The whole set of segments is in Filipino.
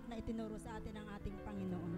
na itinuro sa atin ng ating Panginoon.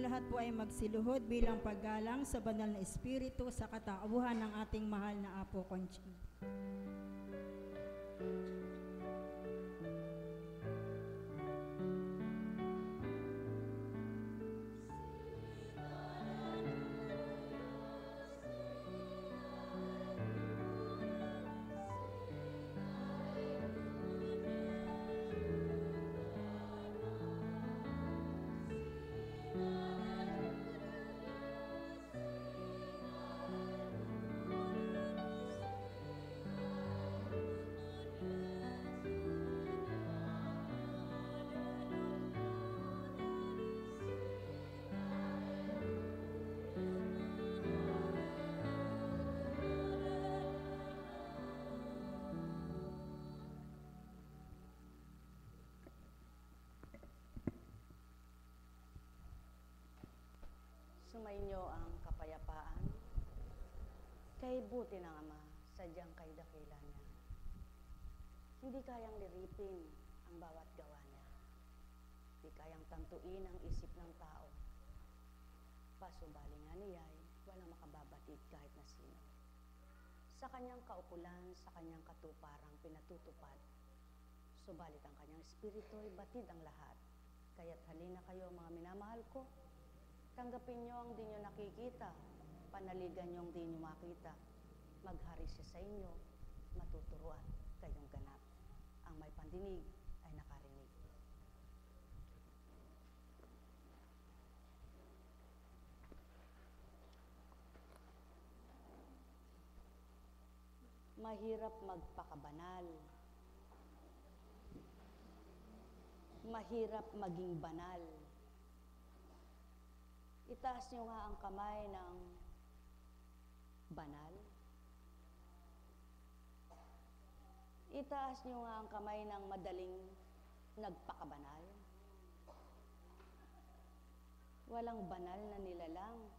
Lahat po ay magsiluhod bilang paggalang sa banal na espiritu sa katauhan ng ating mahal na Apo Conching. Sumainyo ang kapayapaan. Kay buti ng Ama, sadyang kay dakila niya. Hindi kayang liripin ang bawat gawa niya. Hindi kayang tantuin ang isip ng tao. Pasubali nga niya'y walang makababatid kahit na sino. Sa kanyang kaukulan, sa kanyang katuparang pinatutupad, subalit ang kanyang espiritu'y batid ang lahat. Kaya't halina kayo mga minamahal ko, tanggapin niyo ang di niyo nakikita, panaligan niyo ang di niyo makita. Maghari siya sa inyo, matuturuan kayong ganap. Ang may pandinig ay nakarinig. Mahirap magpakabanal. Mahirap maging banal. Itaas niyo nga ang kamay ng banal. Itaas niyo nga ang kamay ng madaling nagpakabanal. Walang banal na nilalang.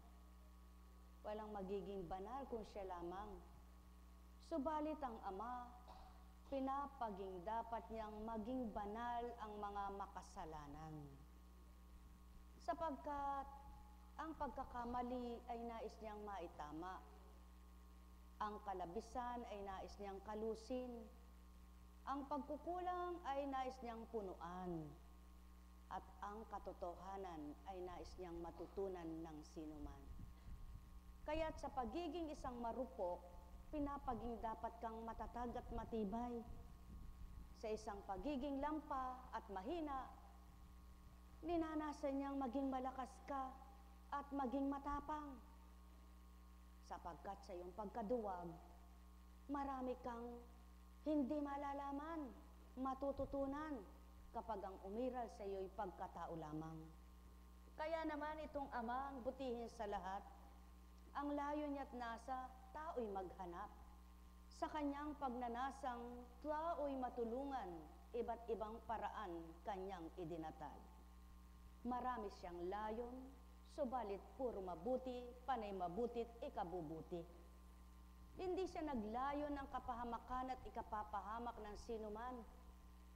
Walang magiging banal kung siya lamang. Subalit ang Ama, pinapaging dapat niyang maging banal ang mga makasalanan. Sapagkat ang pagkakamali ay nais niyang maitama. Ang kalabisan ay nais niyang kalusin. Ang pagkukulang ay nais niyang punuan. At ang katotohanan ay nais niyang matutunan ng sinuman. Kaya't sa pagiging isang marupok, pinapaging dapat kang matatag at matibay. Sa isang pagiging lampa at mahina, ninanasan niyang maging malakas ka at maging matapang. Sapagkat sa iyong pagkaduwag, marami kang hindi malalaman, matututunan kapag ang umiral sa iyo'y pagkatao lamang. Kaya naman itong Amang butihin sa lahat, ang layo niya't nasa tao'y maghanap. Sa kanyang pagnanasang tao'y matulungan, iba't ibang paraan kanyang idinatag. Marami siyang layon, subalit puro mabuti, panay mabutit ikabubuti. Hindi siya naglayon ng kapahamakan at ikapapahamak ng sinuman.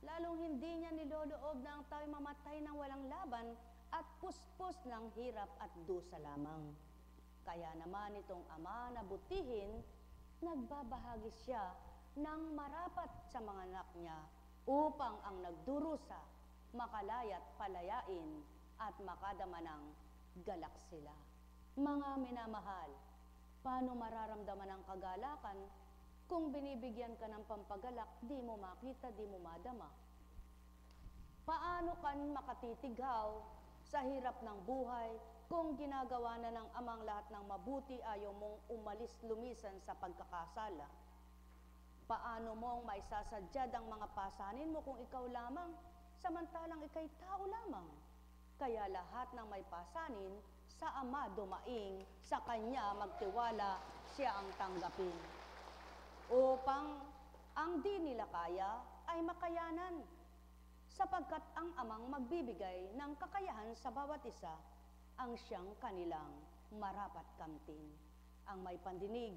Lalong hindi niya niloloob na ang tao'y mamatay ng walang laban at puspos ng hirap at dusa lamang. Kaya naman itong Ama na butihin, nagbabahagi siya ng marapat sa mga anak niya upang ang nagdurusa makalaya't palayain at makadama ng galak sila. Mga minamahal, paano mararamdaman ang kagalakan kung binibigyan ka ng pampagalak, di mo makita, di mo madama? Paano ka makatitigaw sa hirap ng buhay kung ginagawa na ng Amang lahat ng mabuti, ayaw mong umalis-lumisan sa pagkakasala? Paano mong maisasadyad ang mga pasanin mo kung ikaw lamang, samantalang ika'y tao lamang? Kaya lahat ng may pasanin, sa Ama dumaing, sa Kanya magtiwala, siya ang tanggapin. Upang ang di nila kaya ay makayanan, sapagkat ang Amang magbibigay ng kakayahan sa bawat isa, ang siyang kanilang marapat kamtin. Ang may pandinig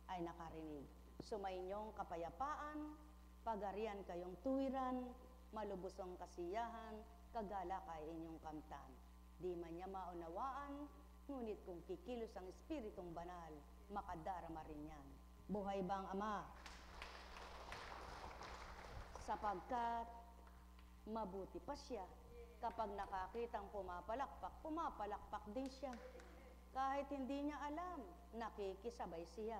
ay nakarinig. Sumainyong kapayapaan, pagarian kayong tuwiran, malubosong kasiyahan, kagalakay inyong kamtan. Di man niya maunawaan, ngunit kung kikilos ang Espiritong Banal, makadarama rin yan. Buhay ba ang Ama? Sapagkat mabuti pa siya. Kapag nakakitang pumapalakpak din siya. Kahit hindi niya alam, nakikisabay siya.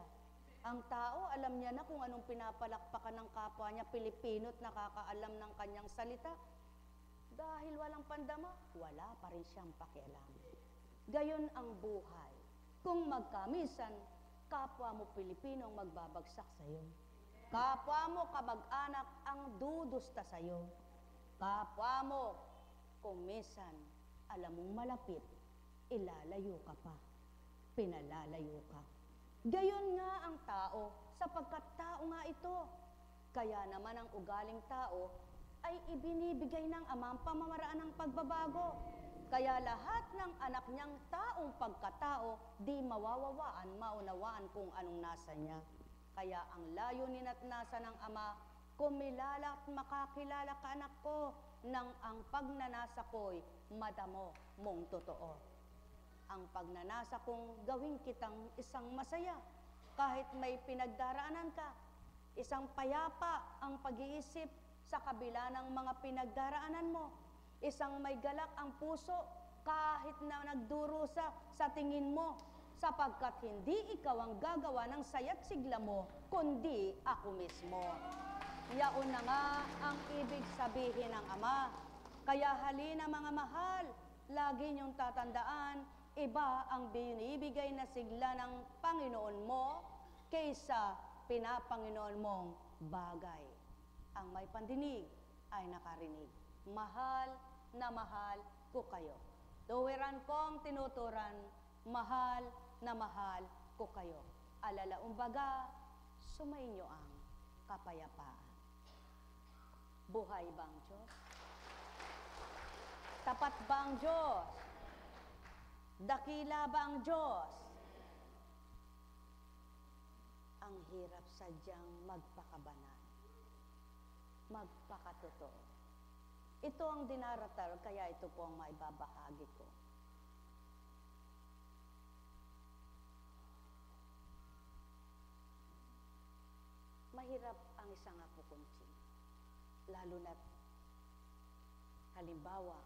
Ang tao, alam niya na kung anong pinapalakpakan ng kapwa niya Pilipino at nakakaalam ng kanyang salita. Dahil walang pandama, wala pa rin siyang pakialam. Gayon ang buhay. Kung magkamisan, kapwa mo Pilipino ang magbabagsak sa'yo. Kapwa mo kamag-anak ang dudusta sa'yo. Kapwa mo, kung minsan, alam mong malapit, ilalayo ka pa, pinalalayo ka. Gayon nga ang tao, sapagkat tao nga ito. Kaya naman ang ugaling tao ay ibinibigay ng Ama ang pamamaraan ng pagbabago. Kaya lahat ng anak niyang taong pagkatao, di mawawawaan, maunawaan kung anong nasa niya. Kaya ang layunin at nasa ng Ama, kumilala at makakilala ka anak ko, nang ang pagnanasa ko'y madamo mong totoo. Ang pagnanasa kong gawin kitang isang masaya, kahit may pinagdaraanan ka, isang payapa ang pag-iisip sa kabila ng mga pinagdaraanan mo, isang may galak ang puso kahit na nagdurusa sa tingin mo, sapagkat hindi ikaw ang gagawa ng saya't sigla mo, kundi ako mismo. Yaon na nga ang ibig sabihin ng Ama. Kaya halina mga mahal, lagi niyong tatandaan, iba ang binibigay na sigla ng Panginoon mo kaysa pinapanginoon mong bagay. Ang may pandinig ay nakarinig. Mahal na mahal ko kayo. Tuwiran kong tinuturan, mahal na mahal ko kayo. Alalaumbaga, sumainyo ang kapayapaan. Buhay ba ang Diyos? Tapat ba ang Diyos? Dakila ba ang Diyos? Ang hirap sadyang magpakabanal, magpakatotoo. Ito ang dinaratal, kaya ito po ang maibabahagi ko. Mahirap ang isang apo kunchi. Lalo na't, halimbawa,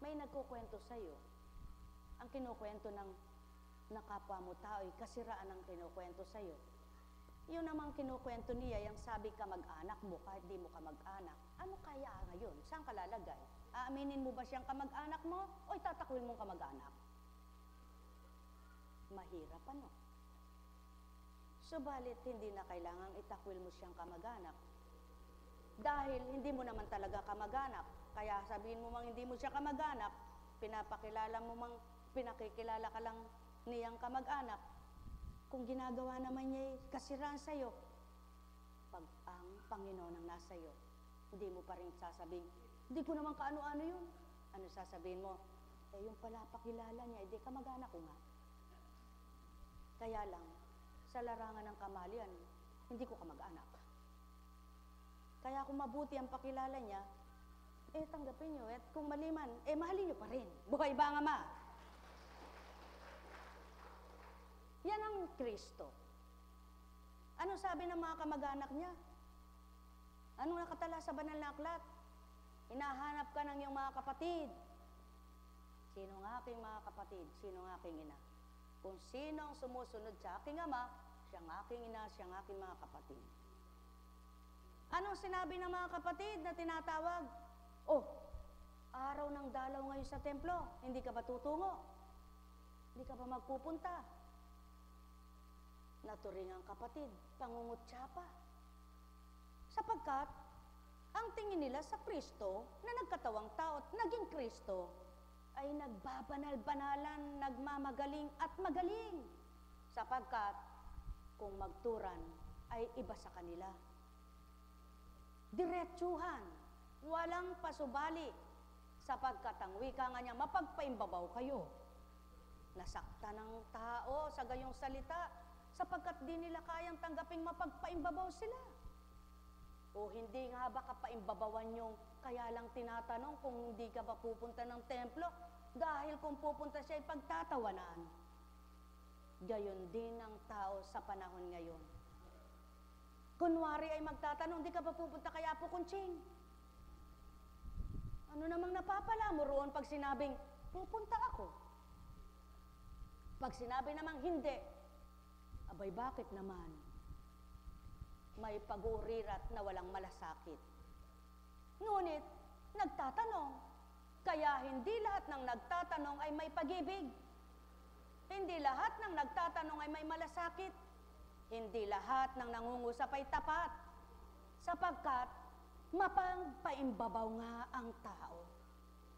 may nagkukwento sa'yo. Ang kinukwento ng nakapwa mo tao ay kasiraan ang kinukwento sa'yo. Yun namang kinukwento niya, yung sabi ka mag-anak mo, kahit di mo ka mag-anak. Ano kaya ngayon? Saan ka lalagay? Aaminin mo ba siyang kamag-anak mo o itatakwil mong kamag-anak? Mahirap ano? Subalit, hindi na kailangang itakwil mo siyang kamag-anak. Dahil hindi mo naman talaga kamag-anak, Kaya sabihin mo mang hindi mo siya kamag-anak, pinakikilala ka lang niyang kamag-anak, kung ginagawa naman niya kasiraan sa'yo, pag ang Panginoon ang nasa iyo, hindi mo pa rin sasabihin, hindi ko naman kaano-ano yun. Ano sasabihin mo? Yung pala pakilala niya, hindi kamag-anak ko nga. Kaya lang, sa larangan ng kamalian, hindi ko kamag-anak. Kaya kung mabuti ang pakilala niya, tanggapin nyo. At kung mali man, mahalin nyo pa rin. Buhay ba ang Ama? Yan ang Kristo. Ano sabi ng mga kamag-anak niya? Anong nakatala sa banal na aklat? Hinahanap ka ng iyong mga kapatid. Sino ang aking mga kapatid? Sino ang aking ina? Kung sino ang sumusunod sa aking ama, siyang aking ina, siyang aking mga kapatid. Anong sinabi ng mga kapatid na tinatawag? Araw ng dalaw ngayon sa templo, hindi ka ba tutungo? Hindi ka ba magpupunta? Naturing ang kapatid, pangungutya pa. Sapagkat, ang tingin nila sa Kristo na nagkatawang tao at naging Kristo ay nagbabanal-banalan, nagmamagaling at magaling. Sapagkat, kung magturan ay iba sa kanila. Diretsuhan, walang pasubali, sapagkat ang wika nga niya, mapagpaimbabaw kayo. Nasakta ng tao sa gayong salita, sapagkat di nila kayang tanggaping mapagpaimbabaw sila. O hindi nga ba kapaimbabawan yung kaya lang tinatanong kung hindi ka ba pupunta ng templo, dahil kung pupunta siya ay pagtatawanan. Gayon din ang tao sa panahon ngayon. Kunwari ay magtatanong, di ka ba pupunta kay Apo Kunching? Ano namang napapala mo roon pag sinabing, pupunta ako? Pag sinabi namang hindi, abay bakit naman? May pag-uurirat na walang malasakit. Ngunit, nagtatanong, kaya hindi lahat ng nagtatanong ay may pag-ibig. Hindi lahat ng nagtatanong ay may malasakit. Hindi lahat ng nangungusap ay tapat, sapagkat mapagpaimbabaw nga ang tao.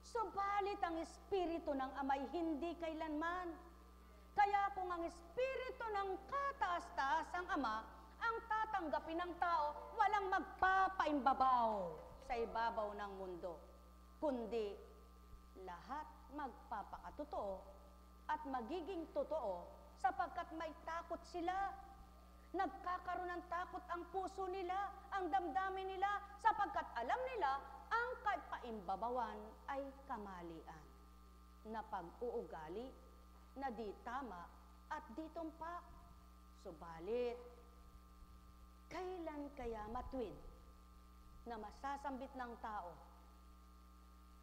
Subalit ang Espiritu ng Ama'y hindi kailanman. Kaya kung ang Espiritu ng kataas-taas ang Ama, ang tatanggapin ng tao, walang magpapaimbabaw sa ibabaw ng mundo, kundi lahat magpapakatotoo at magiging totoo sapagkat may takot sila. Nagkakaroon ng takot ang puso nila, ang damdamin nila, sapagkat alam nila ang kapaimbabawan ay kamalian, na pag-uugali, na di tama at di tumpak. Subalit, kailan kaya matwid na masasambit ng tao,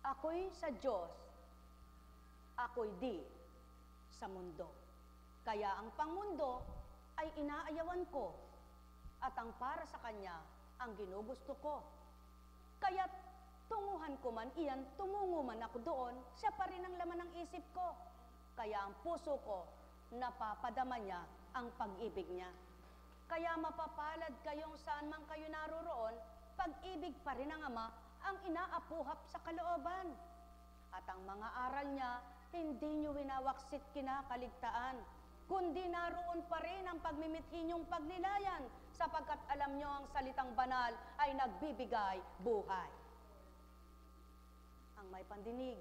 ako'y sa Diyos, ako'y di sa mundo. Kaya ang pangmundo ay inaayawan ko, at ang para sa Kanya ang ginugusto ko. Kaya tunguhan ko man iyan, tumungo man ako doon, siya pa rin ang laman ng isip ko. Kaya ang puso ko, napapadama niya ang pag-ibig niya. Kaya mapapalad kayong saan man kayo naroroon, pag-ibig pa rin ng Ama ang inaapuhap sa kalooban. At ang mga aral niya, hindi niyo winawaksit kinakaligtaan, kundi naroon pa rin ang pagmimithi niyong pagnilayan, sapagkat alam niyo ang salitang banal ay nagbibigay buhay. Ang may pandinig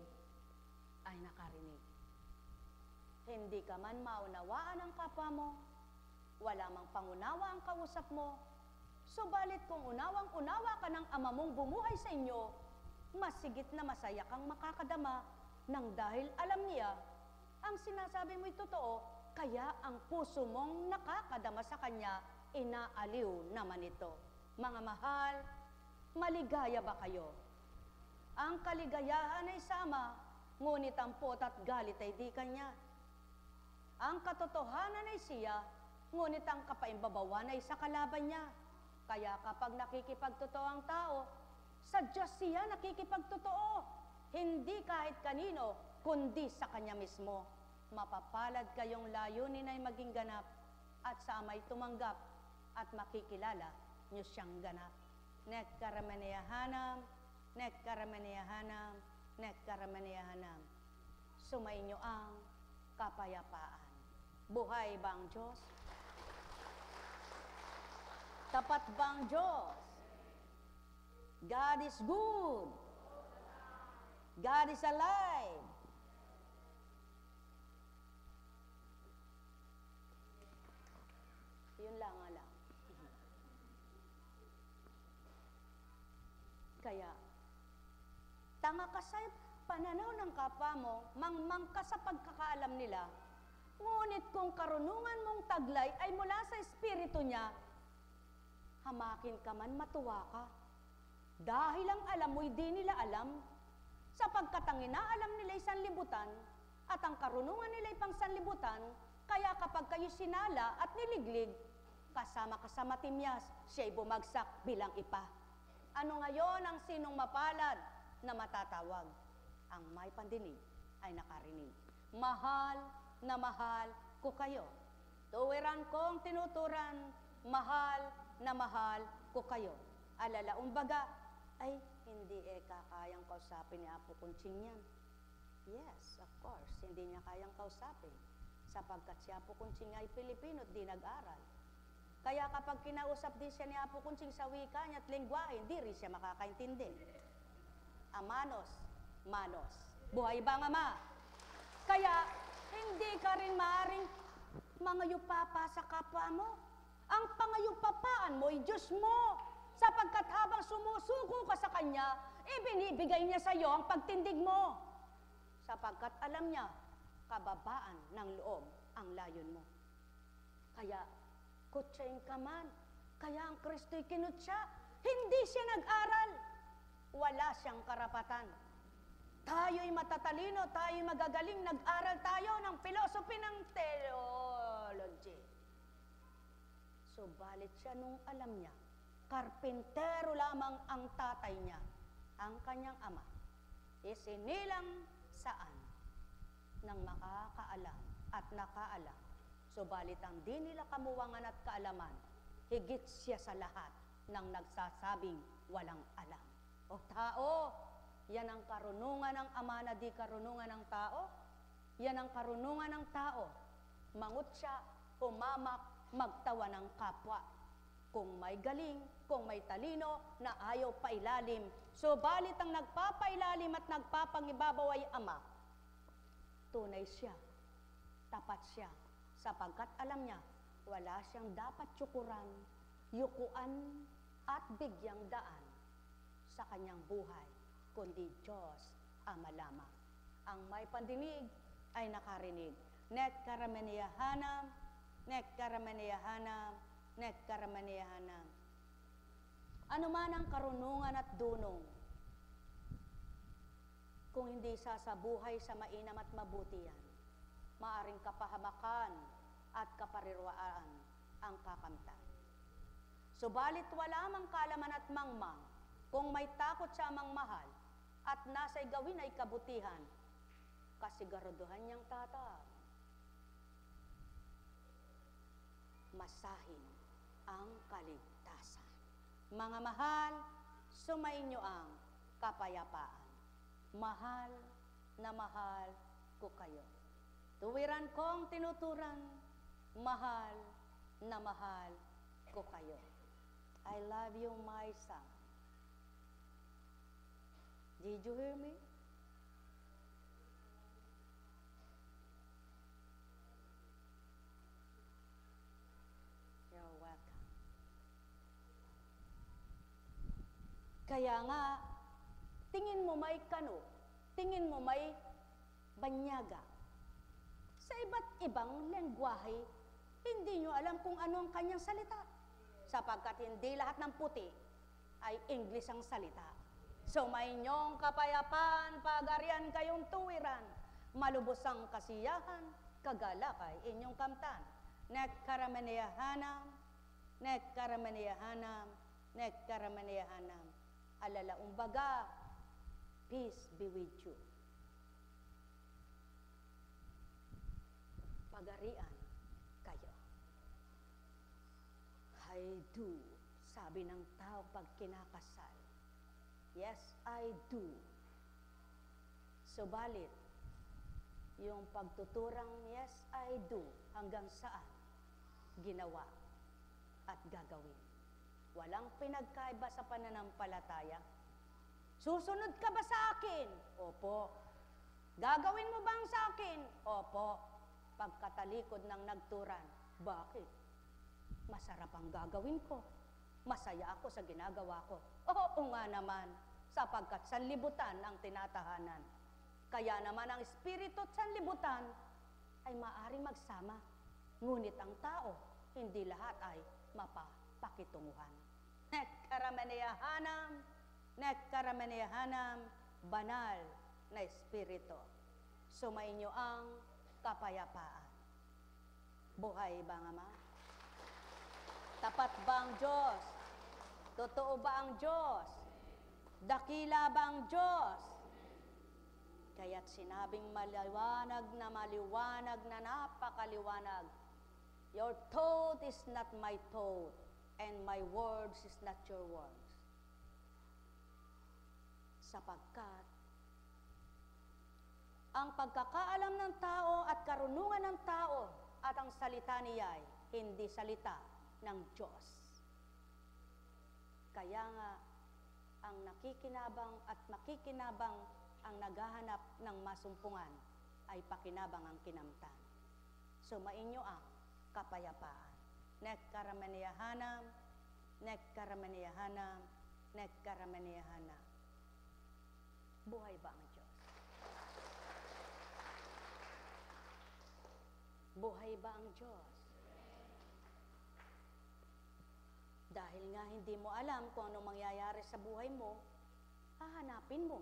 ay nakarinig. Hindi ka man maunawaan ang kapwa mo, wala mang pangunawa ang kausap mo, subalit kung unawang-unawa ka ng Ama mong bumuhay sa inyo, masigit na masaya kang makakadama nang dahil alam niya, ang sinasabi mo'y totoo, kaya ang puso mong nakakadama sa Kanya, inaaliw naman ito. Mga mahal, maligaya ba kayo? Ang kaligayahan ay sama, ngunit ang pot at galit ay di Kanya. Ang katotohanan ay siya, ngunit ang kapaimbabawan ay sa kalaban niya. Kaya kapag nakikipagtotoo ang tao, sa Diyos siya nakikipagtotoo. Hindi kahit kanino, kundi sa Kanya mismo. Mapapalad kayong layunin ay maging ganap, at sa Ama'y tumanggap, at makikilala niyo siyang ganap. Nekkaramaneyahanam, Nekkaramaniyahanam, nekkaramaniyahanam. Sumainyo ang kapayapaan. Buhay ba ang Diyos? Tapat ba ang Diyos? God is good. God is alive. Yun lang alam. Kaya, tanga ka sa pananaw ng kapwa mo, mangmang ka sa pagkakaalam nila, ngunit kung karunungan mong taglay ay mula sa espiritu niya, hamakin ka man, matuwa ka. Dahil ang alam mo'y di nila alam, sapagkat ang inaalam nila'y sanlibutan, at ang karunungan nila'y pang sanlibutan, kaya kapag kayo sinala at niliglig, kasama-kasama timyas, siya'y bumagsak bilang ipa. Ano ngayon ang sinong mapalad na matatawag? Ang may pandinig ay nakarinig. Mahal na mahal ko kayo. Tuwiran kong tinuturan, mahal na mahal ko kayo. Alalaong baga, ay hindi kayang kausapin ni Apo Kunching yan. Yes, of course, hindi niya kayang kausapin. Sapagkat si Apo Kunching ay Pilipino at di nag-aral. Kaya kapag kinausap din siya ni Apo Kunching sa wika niya at lengguwahe, hindi rin siya makakaintindi. Amanos, manos. Buhay ba ang ama? Kaya hindi ka rin maaring mangayupapa sa kapwa mo. Ang pangayupapaan mo ay Diyos mo. Sapagkat habang sumusuko ka sa Kanya, ibinibigay niya sa iyo ang pagtindig mo. Sapagkat alam niya, kababaan ng loob ang layon mo. Kaya, kutsain ka man. Kaya ang Kristo'y kinutsa. Hindi siya nag-aral. Wala siyang karapatan. Tayo'y matatalino, tayo'y magagaling. Nag-aral tayo ng philosophy ng theology. Subalit siya nung alam niya, karpintero lamang ang tatay niya, ang kanyang ama, isinilang saan ng makakaalam at nakaalam. Subalit ang di nila kamuwangan at kaalaman, higit siya sa lahat ng nagsasabing walang alam. O tao, yan ang karunungan ng ama na di karunungan ng tao. Yan ang karunungan ng tao. Mangut siya, humamak, magtawa ng kapwa. Kung may galing, kung may talino, na ayaw pailalim. Subalit ang nagpapailalim at nagpapangibabaw ay ama. Tunay siya, tapat siya, sapagkat alam niya, wala siyang dapat tsukuran, yukuan at bigyang daan sa kanyang buhay, kundi Diyos Ama lamang. Ang may pandinig ay nakarinig. Nekkaramaniyahanam, nekkaramaniyahanam, nekkaramaniyahanam. Ano man ang karunungan at dunong, kung hindi sasabuhay sa mainam at mabuti yan, maaring kapahamakan at kaparirwaan ang kakamtan. Subalit wala mang kalaman at mangmang, kung may takot sa amang mahal, at nasa'y gawin ay kabutihan, kasiguraduhan niyang tata, masahin ang kaligtasan. Mga mahal, sumainyo ang kapayapaan. Mahal na mahal ko kayo. Tuwiran kong tinuturan, mahal na mahal ko kayo. I love you, my son. Did you hear me? You're welcome. Kaya nga, tingin mo may kano, tingin mo may banyaga. Sa iba't ibang lengguwahe, hindi nyo alam kung ano ang kanyang salita. Sapagkat hindi lahat ng puti ay English ang salita. So may inyong kapayapaan, pagarian kayong tuwiran, malubos ang kasiyahan, kagalakay inyong kamtan. Nekkaramaniyahanam, nekkaramaniyahanam, nekkaramaniyahanam. Alalaong baga, peace be with you. Pagarian kayo. I do, sabi ng tao pag kinakasal. Yes, I do. Subalit, yung pagtuturang yes, I do, hanggang saan ginawa at gagawin. Walang pinagkaiba sa pananampalataya. Susunod ka ba sa akin? Opo. Gagawin mo bang sa akin? Opo. Pagkatalikod ng nagturan, bakit? Masarap ang gagawin ko. Masaya ako sa ginagawa ko. Oo nga naman, sapagkat sanlibutan ang tinatahanan. Kaya naman ang espiritu at sanlibutan ay maaring magsama. Ngunit ang tao, hindi lahat ay mapapakitunguhan. Nekkaramaneyahanam, banal na espiritu. Sumainyo ang kapayapaan. Buhay ba nga ma? Tapat ba ang Diyos? Totoo ba ang Diyos? Dakila ba ang Diyos? Kaya't sinabing maliwanag na napakaliwanag. Your thought is not my thought, and my words is not your words. Sapagkat ang pagkakaalam ng tao at karunungan ng tao at ang salita niya ay hindi salita ng Diyos. Kaya nga, ang nakikinabang at makikinabang ang naghahanap ng masumpungan ay pakinabang ang kinamtan. Sumainyo ang kapayapaan. Nekkaramaneyahanam, nekkaramaneyahanam, nekkaramaneyahanam. Buhay ba ang Diyos? Buhay ba ang Diyos? Dahil nga hindi mo alam kung anong mangyayari sa buhay mo, hahanapin mo.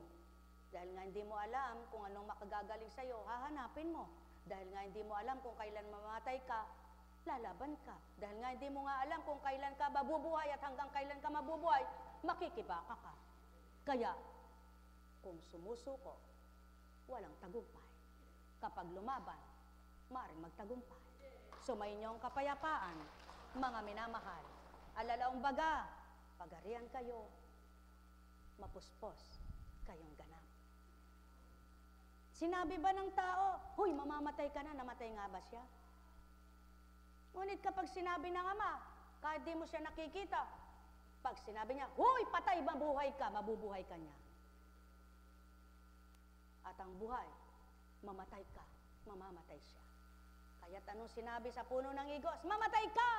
Dahil nga hindi mo alam kung anong makagagaling sa'yo, hahanapin mo. Dahil nga hindi mo alam kung kailan mamamatay ka, lalaban ka. Dahil nga hindi mo nga alam kung kailan ka mabubuhay at hanggang kailan ka mabubuhay, makikibaka ka. Kaya, kung sumusuko, walang tagumpay. Kapag lumaban, maaaring magtagumpay. Sumainyo ang kapayapaan, mga minamahal. Alalaong baga, pagarian kayo, mapuspos kayong ganap. Sinabi ba ng tao, huy, mamamatay ka na, namatay nga ba siya? Ngunit kapag sinabi ng ama, kahit di mo siya nakikita, pag sinabi niya, huy, patay, mabuhay ka, mabubuhay ka niya. At ang buhay, mamatay ka, mamamatay siya. Kaya't anong sinabi sa puno ng igos, mamatay ka!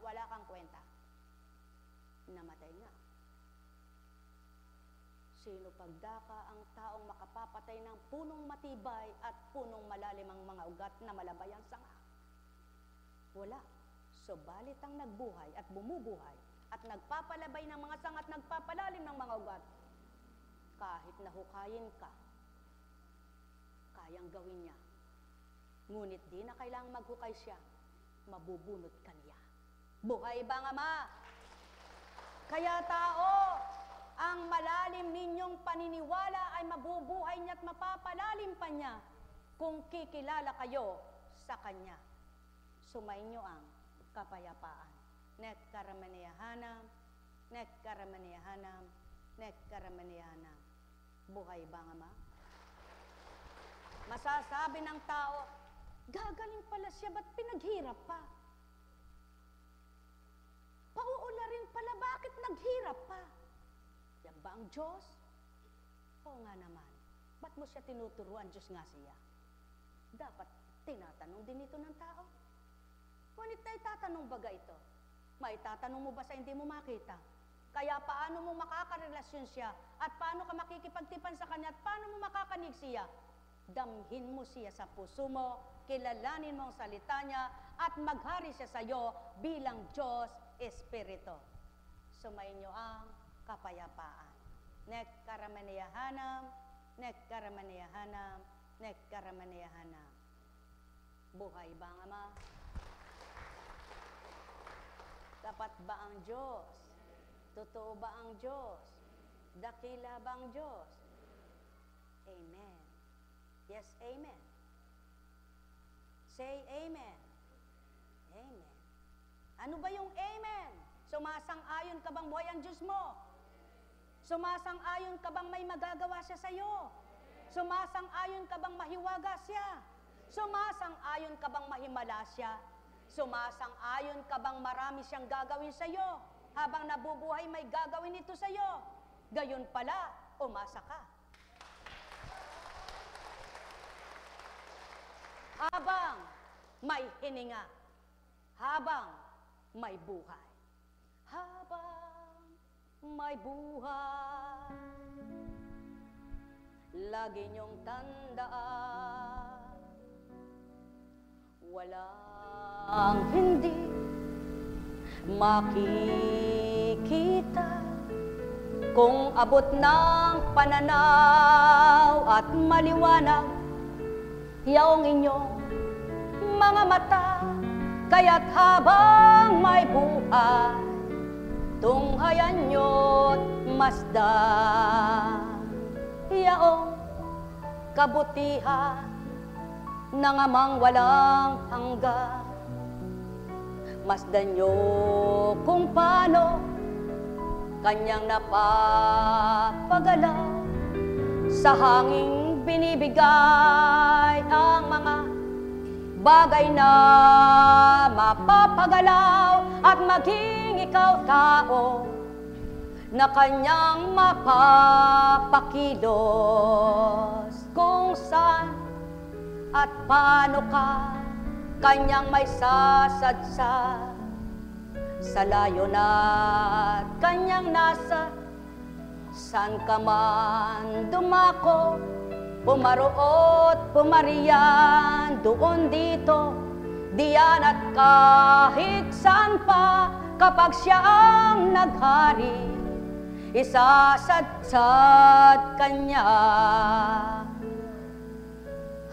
Wala kang kwenta. Namatay nga. Sino pagdaka ang taong makapapatay ng punong matibay at punong malalim ang mga ugat na malabay ang sanga? Wala. Subalit ang nagbuhay at bumubuhay at nagpapalabay ng mga sanga at nagpapalalim ng mga ugat, kahit nahukayin ka, kayang gawin niya. Ngunit di na kailangang maghukay siya, mabubunot ka niya. Buhay ba nga ma? Kaya tao, ang malalim ninyong paniniwala ay mabubuhay niya at mapapalalim pa niya kung kikilala kayo sa Kanya. Sumainyo ang kapayapaan. Nekkaramaneyahanam, nekkaramaneyahanam, nekkaramaneyahanam. Buhay ba nga ma? Masasabi ng tao, gagaling pala siya, ba't pinaghirap pa? Pauula rin pala, bakit naghirap pa? Yan ba ang Diyos? Oo nga naman. Ba't mo siya tinuturuan? Diyos nga siya. Dapat tinatanong din ito ng tao. Ngunit na itatanong baga ito? Maitatanong mo ba sa hindi mo makita? Kaya paano mo makakarelasyon siya? At paano ka makikipagtipan sa kanya? At paano mo makakanig siya? Damhin mo siya sa puso mo, kilalanin mo ang salita niya, at maghari siya sa iyo bilang Diyos Espiritu. Sumainyo ang kapayapaan. Nekkaramaneyahanam, nekkaramaneyahanam, nekkaramaneyahanam. Buhay ba nga ma? Tapat ba ang Diyos? Totoo ba ang Diyos? Dakila ba ang Diyos? Amen. Yes, amen. Say amen. Amen. Ano ba yung amen? Sumasang-ayon ka bang buhay ang Diyos mo? Sumasang-ayon ka bang may magagawa siya sa'yo? Sumasang-ayon ka bang mahiwaga siya? Sumasang-ayon ka bang mahimala siya? Sumasang-ayon ka bang marami siyang gagawin sa'yo? Habang nabubuhay may gagawin ito sa'yo. Gayon pala, umasa ka. Habang may hininga, habang may buhay. Habang may buhay, lagi niyong tandaan, walang hindi makikita kung abot ng pananaw at maliwanag yaong inyong mga mata. Kaya't habang may buhay, tunghayan niyo't masdan yaong kabutihan ng amang walang hanggan. Masdan niyo kung paano kanyang napapagalaw, sa hanging binibigay ang mga bagay na mapapagalaw, at maging ikaw tao na kanyang mapapakilos. Kung saan at paano ka kanyang may sasadsa, sa layon at kanyang nasa, saan ka man dumako, pumaroot, pumariyan, doon dito, diyan at kahit saan pa, kapag siya ang naghari, isasadsad kanya.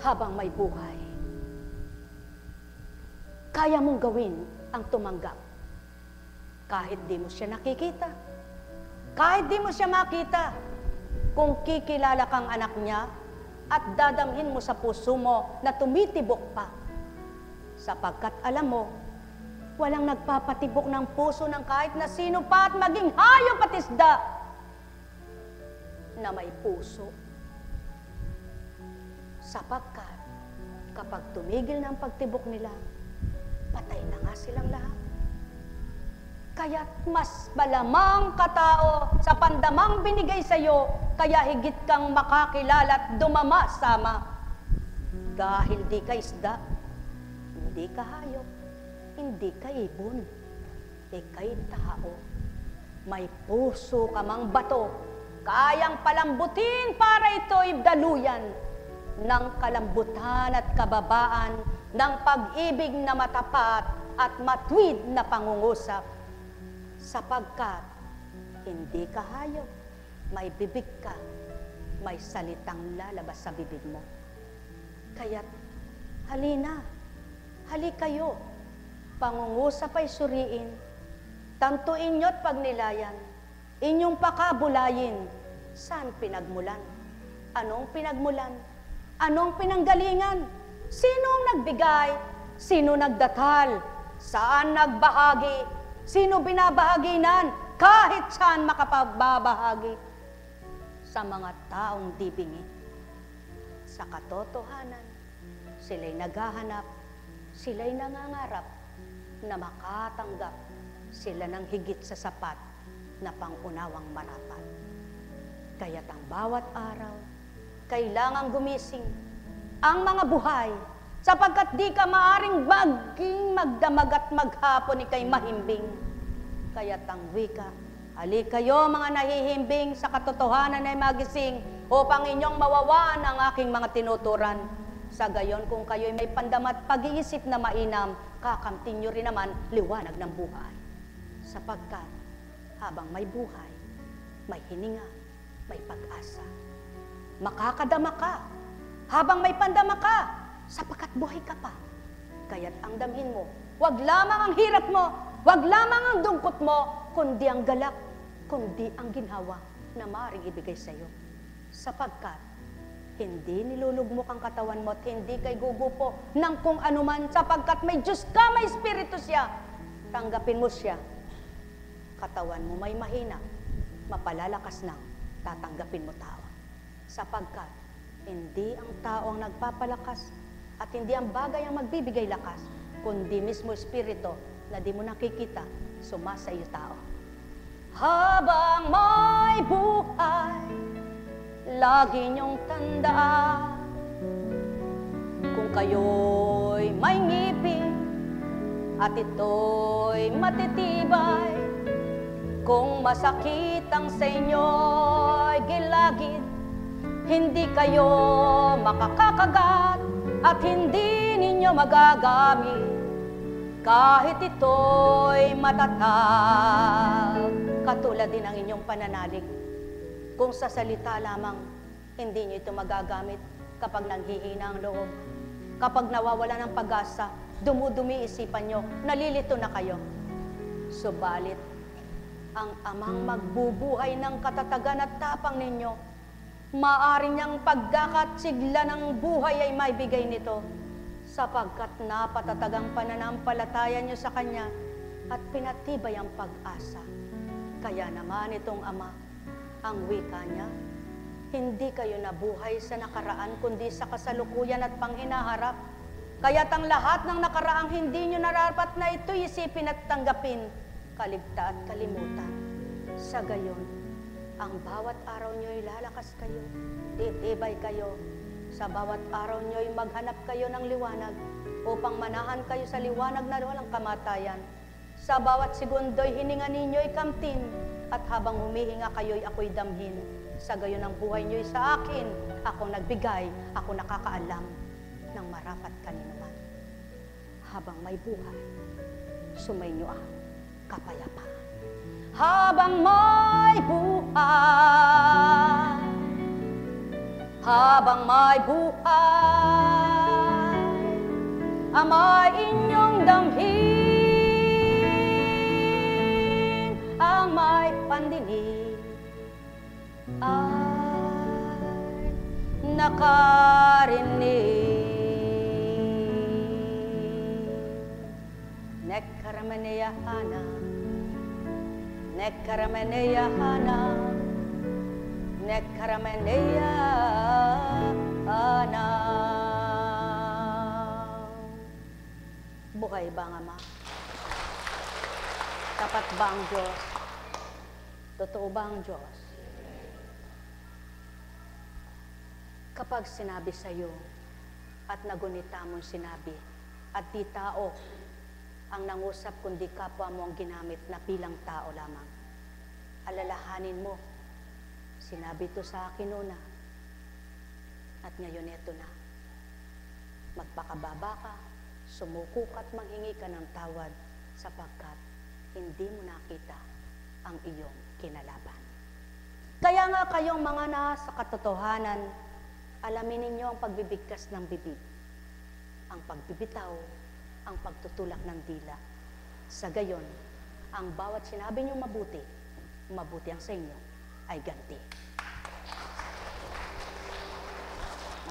Habang may buhay, kaya mong gawin ang tumanggap. Kahit di mo siya nakikita, kahit di mo siya makita, kung kikilala kang anak niya, at dadamhin mo sa puso mo na tumitibok pa. Sapagkat alam mo, walang nagpapatibok ng puso ng kahit na sino pa, at maging hayop at isda na may puso. Sapagkat kapag tumigil ng pagtibok nila, patay na nga silang lahat. Kaya't mas malamang katao sa pandamang binigay sa'yo, kaya higit kang makakilala at dumama-sama. Dahil di ka isda, hindi ka hayop, hindi ka ibon, ika'y tao. May puso ka mang bato, kayang palambutin para ito'y daluyan ng kalambutan at kababaan, ng pag-ibig na matapat at matuwid na pangungusap. Sapagkat hindi ka hayop, may bibig ka, may salitang lalabas sa bibig mo. Kaya't halina, hali kayo, pangungusap ay suriin, tantuin nyo't pagnilayan, inyong pakabulayin. Saan pinagmulan? Anong pinagmulan? Anong pinanggalingan? Sino ang nagbigay? Sino nagdatal? Saan nagbahagi? Sino binabahaginan? Kahit saan makapagbabahagi. Sa mga taong di bingi. Sa katotohanan, sila'y naghahanap, sila'y nangangarap na makatanggap sila ng higit sa sapat na pangunawang marapat. Kaya't ang bawat araw, kailangang gumising ang mga buhay, sapagkat di ka maaring maging magdamag at maghapon ika'y mahimbing. Kaya't ang wika, hali kayo mga nahihimbing, sa katotohanan ay magising, upang inyong mawawaan ang aking mga tinuturan. Sa gayon, kung kayo'y may pandamat pag-iisip na mainam, kakamtin nyo rin naman liwanag ng buhay. Sapagkat habang may buhay, may hininga, may pag-asa. Makakadama ka habang may pandama ka, sapagkat buhay ka pa. Kaya't ang damhin mo, wag lamang ang hirap mo, wag lamang ang dungkot mo, kundi ang galak, kundi ang ginhawa na maaaring ibigay sa iyo. Sapagkat hindi nilulugmok ang katawan mo at hindi kay gugupo ng kung anuman, sapagkat may Diyos ka, may Espiritu siya. Tanggapin mo siya. Katawan mo may mahina, mapalalakas ng tatanggapin mo tao. Sapagkat hindi ang tao ang nagpapalakas at hindi ang bagay ang magbibigay lakas, kundi mismo Espiritu na di mo nakikita, sumasa iyo tao. Habang may buhay, lagi niyong tandaan, kung kayo'y may ngipin at ito'y matitibay, kung masakit ang sa inyo'y gilagid, hindi kayo makakakagat at hindi ninyo magagamit, kahit ito'y matatag. Katulad din ang inyong pananalig. Kung sa salita lamang, hindi nyo ito magagamit kapag nanghihina ang loob. Kapag nawawala ng pag-asa, dumudumi isipan nyo, nalilito na kayo. Subalit, ang amang magbubuhay ng katatagan at tapang ninyo, maaari niyang pagkakatsigla ng buhay ay maibigay nito, sapagkat napatatagang pananampalataya nyo sa Kanya at pinatibay ang pag-asa. Kaya naman itong Ama, ang wika niya, hindi kayo nabuhay sa nakaraan, kundi sa kasalukuyan at panghinaharap. Kaya't ang lahat ng nakaraang hindi nyo narapat na ito'y isipin at tanggapin, kaligta at kalimutan. Sa gayon, ang bawat araw nyo'y lalakas kayo, titibay kayo. Sa bawat araw nyo'y maghanap kayo ng liwanag upang manahan kayo sa liwanag na walang kamatayan. Sa bawat segundo'y hininga ninyo'y kamtin at habang humihinga kayo'y ako'y damhin. Sa gayon ang buhay nyo'y sa akin, ako nagbigay, ako nakakaalam ng marapat kaninuman. Habang may buhay, sumainyo ang kapayapaan. Habang may buhay, habang may buhay, Ama, inyong damhin ang may pandinig ay nakarinig. Nekaramaneyahana, nekaramaneyahana, nekaramaneyahana. Buhay ba ang Ama? Tapat ba ang Diyos? Totoo ba ang Diyos? Kapag sinabi sa iyo at nagunita mong sinabi at di tao ang nangusap kundi kapwa mo ang ginamit na bilang tao lamang, alalahanin mo, sinabi ito sa akin una at ngayon eto na. Magpakababa ka, sumuko ka at manghingi ka ng tawad sapagkat hindi mo nakita ang iyong kinalaban. Kaya nga kayong mga nasa katotohanan, alamin ninyo ang pagbibigkas ng bibig, ang pagbibitaw, ang pagtutulak ng dila. Sa gayon, ang bawat sinabi niyo mabuti, mabuti ang sa inyo, ay ganti.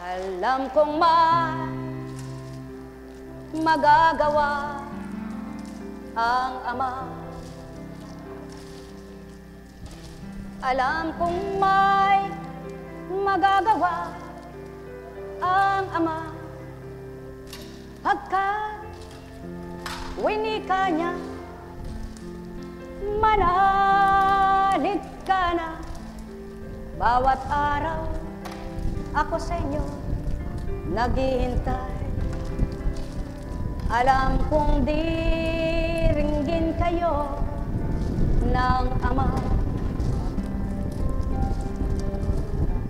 Alam kong magagawa ang Ama. Alam kong may magagawa ang Ama. Pagkat winika niya, manalig ka na. Bawat araw ako sa inyo naghihintay. Alam kong diringgin kayo ng Ama.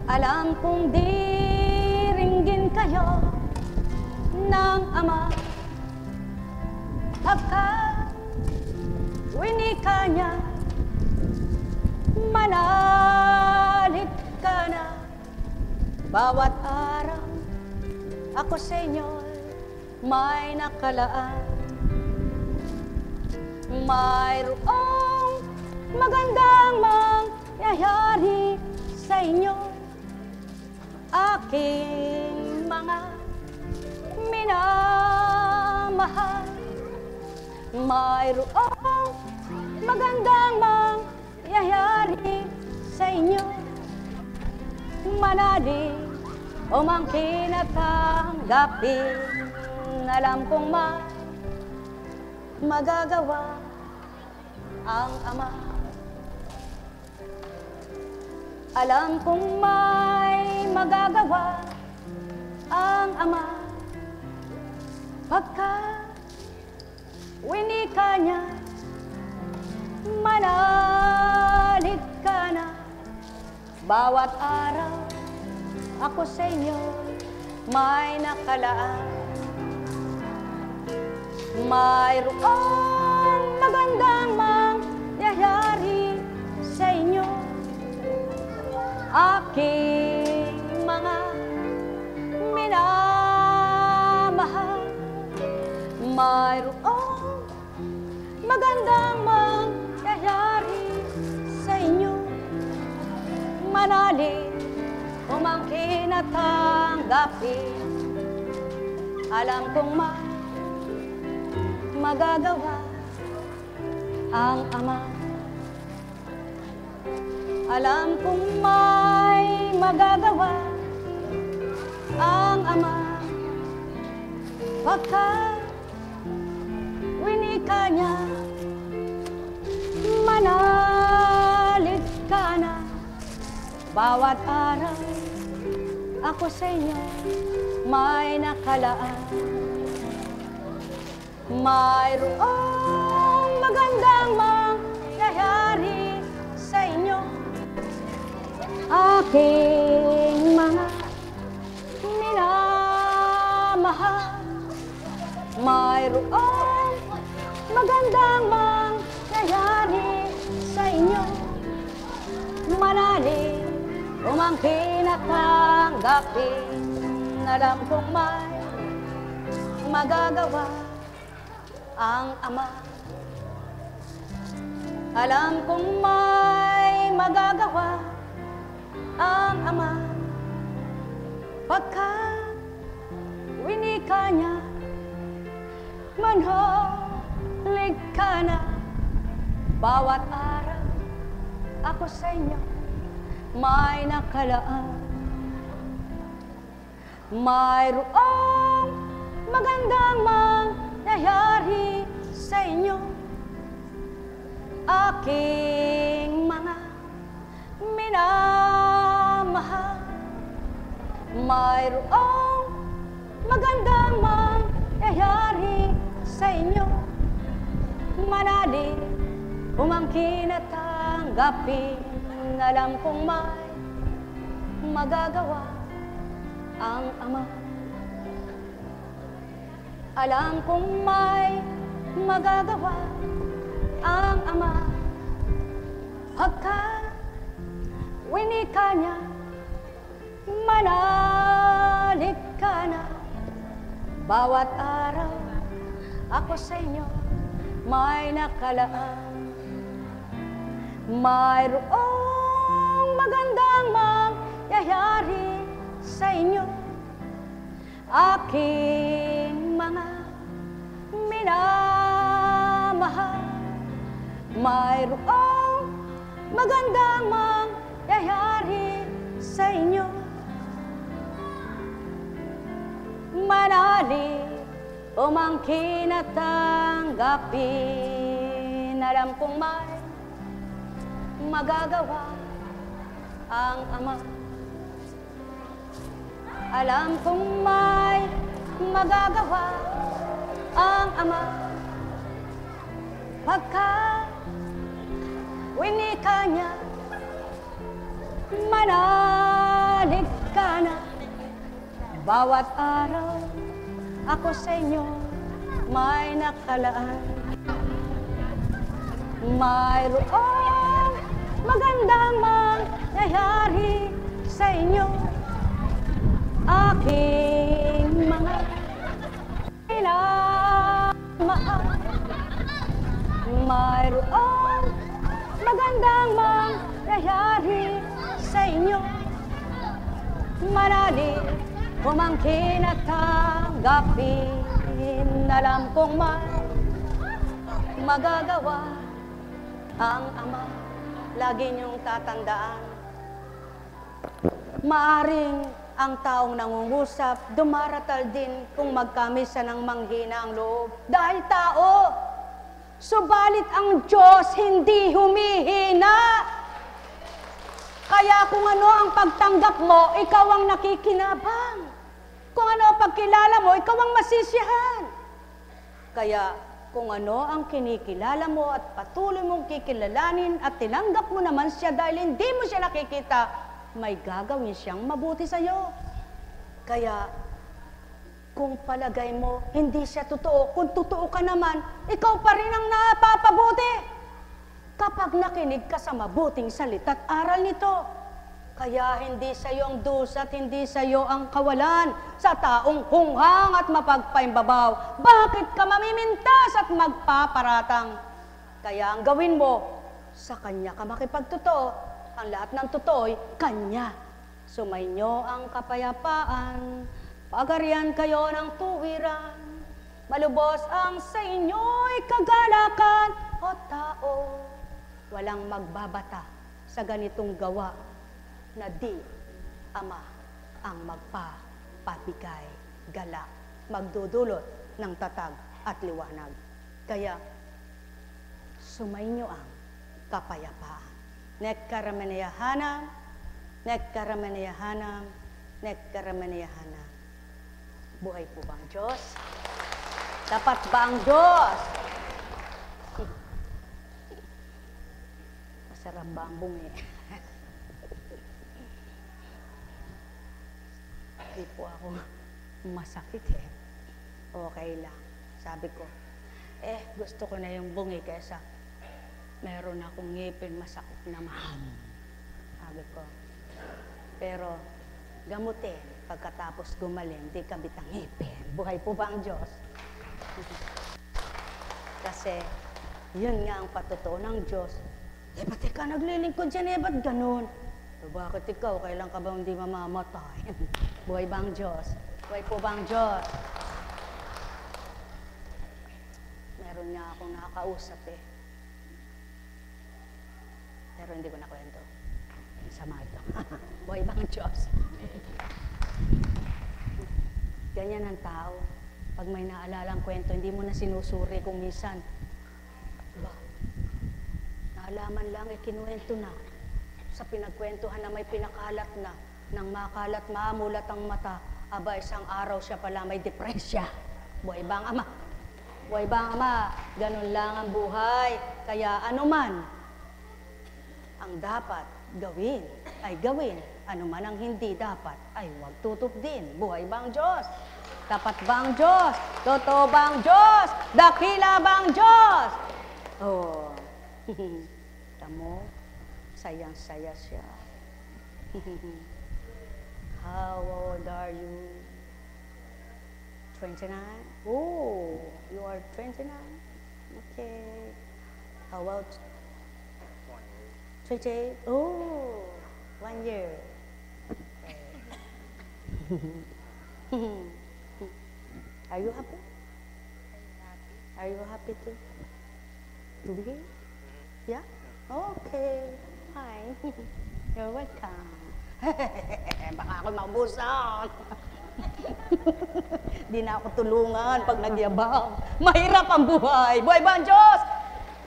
Alam kong diringgin kayo ng Ama. Pagkat winika niya, manalig ka na. Bawat araw ako sa inyo may nakalaan. Mayroong magandang mangyayari sa inyo, aking mga minamahal. Mayroong magandang mangyayari sa inyo. Manalig, umangkin at tanggapin. Alam kong magagawa ang Ama. Alam kong may magagawa ang Ama. Pagka winika niya, manalig ka na. Bawat araw ako sa inyo may nakalaan. Mayroong magandang mangyayari sa inyo, aking mga minamahal. Mayroong magandang mangyayari sa inyo. Manalig, umangkin at tanggapin. Alam kong magagawa ang Ama. Alam kong may magagawa ang Ama. Pagka winika niya, manalig ka na. Bawat araw ako sa inyo may nakalaan. Mayroong magandang mangyayari sa inyo, aking mga minamahal. Mayroong magandang mangyayari sa inyo. Manalig, umangkin at tanggapin. Alam kong may magagawa ang Ama. Alam kong may magagawa ang Ama. Pagka winika niya, manalig ka na. Bawat araw ako sa inyo may nakalaan. Mayroong magandang mangyayari sa inyo, aking mga minamahal. Mayroong magandang mangyayari sa inyo. Manalig, umangkin at tanggapin. Alam kong may magagawa ang Ama. Alam kong may magagawa ang Ama. Pagka winika niya, manalig ka na. Bawat araw ako sa inyo may nakalaan. Mayroong magandang mangyayari sa inyo, aking mga minamahal. Mayroong magandang mangyayari sa inyo. Manalig, umangkin at tanggapin. Alam kong may magagawa ang Ama. Alam kong may magagawa ang Ama. Pagka winika niya, manalig ka na. Bawat araw ako sa inyo may nakalaan. Mayroong magandang mangyayari sa inyo, aking mga minamahal. Mayroong magandang mangyayari sa inyo. Manalig, umangkin at tanggapin. Alam kong may magagawa ang Ama. lagi niyong tatandaan. Maaring ang taong nangungusap, dumaratal din kung magkamisa ng manghina ang loob. Dahil tao, subalit ang Diyos hindi humihina. Kaya kung ano ang pagtanggap mo, ikaw ang nakikinabang. Kung ano ang pagkilala mo, ikaw ang masisiyahan. Kaya kung ano ang kinikilala mo at patuloy mong kikilalanin at tinanggap mo naman siya dahil hindi mo siya nakikita, may gagawin siyang mabuti sa iyo. Kaya kung palagay mo hindi siya totoo, kung totoo ka naman, ikaw pa rin ang napapabuti. Kapag nakinig ka sa mabuting salita at aral nito, kaya hindi sa iyo ang dusa at hindi sa iyo ang kawalan sa taong hunghang at mapagpaimbabaw. Bakit ka mamimintas at magpaparatang? Kaya ang gawin mo, sa Kanya ka makipagtotoo. Ang lahat ng totoo'y Kanya. Sumainyo ang kapayapaan, pagarian kayo ng tuwiran, malubos ang sa inyo'y kagalakan o tao. Walang magbabata sa ganitong gawa na di Ama ang magpapabigay, galak, magdudulot ng tatag at liwanag. Kaya, sumainyo ang kapayapaan. Nekkarameneyahanam, nekkarameneyahanam, nekkarameneyahanam. Buhay po ba ang Diyos? Dapat ba ang Diyos? Masarap ba ang bungi? Hindi po ako masakit eh. Okay lang. Sabi ko, gusto ko na yung bungi kaysa meron akong ngipin masakit naman. Sabi ko. Pero gamutin, pagkatapos gumaling, di kabit ang ngipin. Buhay po ba ang Diyos? Kasi yun nga ang patotoo ng Diyos. Ba't ka naglilingkod siya? Ba't ganun? Bakit ikaw? Kailan ka ba hindi mamamatay? Buhay ba ang Diyos? Buhay po ba ang Diyos? Meron nga akong nakakausap eh. Pero hindi ko nakwento. Sama ito. Buhay ba ang Diyos? Ganyan ang tao. Pag may naalalang kwento, hindi mo na sinusuri kung minsan. Ba? Naalaman lang, kinuwento na. Sa pinagkwentuhan na may pinakalat na, nang makalat mamulat ang mata, aba isang araw siya pala may depresya. Buhay ba ang Ama? Buhay ba ang Ama? Ganun lang ang buhay. Kaya anuman ang dapat gawin ay gawin. Anuman ang hindi dapat ay huwag tutok din. Buhay ba ang Diyos? Tapat ba ang Diyos? Totoo ba ang Diyos? Dakila ba ang Diyos? Oh. Tamo? Sayang-saya siya. How old are you? 29? Oh, you are 29? Okay. How about 28? Oh, 1 year. Okay. Are you happy? Are you happy to be here? Yeah? Okay. Hi. You're welcome. Baka ako maubusan. Di na ako tulungan pag nagyabang. Mahirap ang buhay. Buhay ba ang Diyos?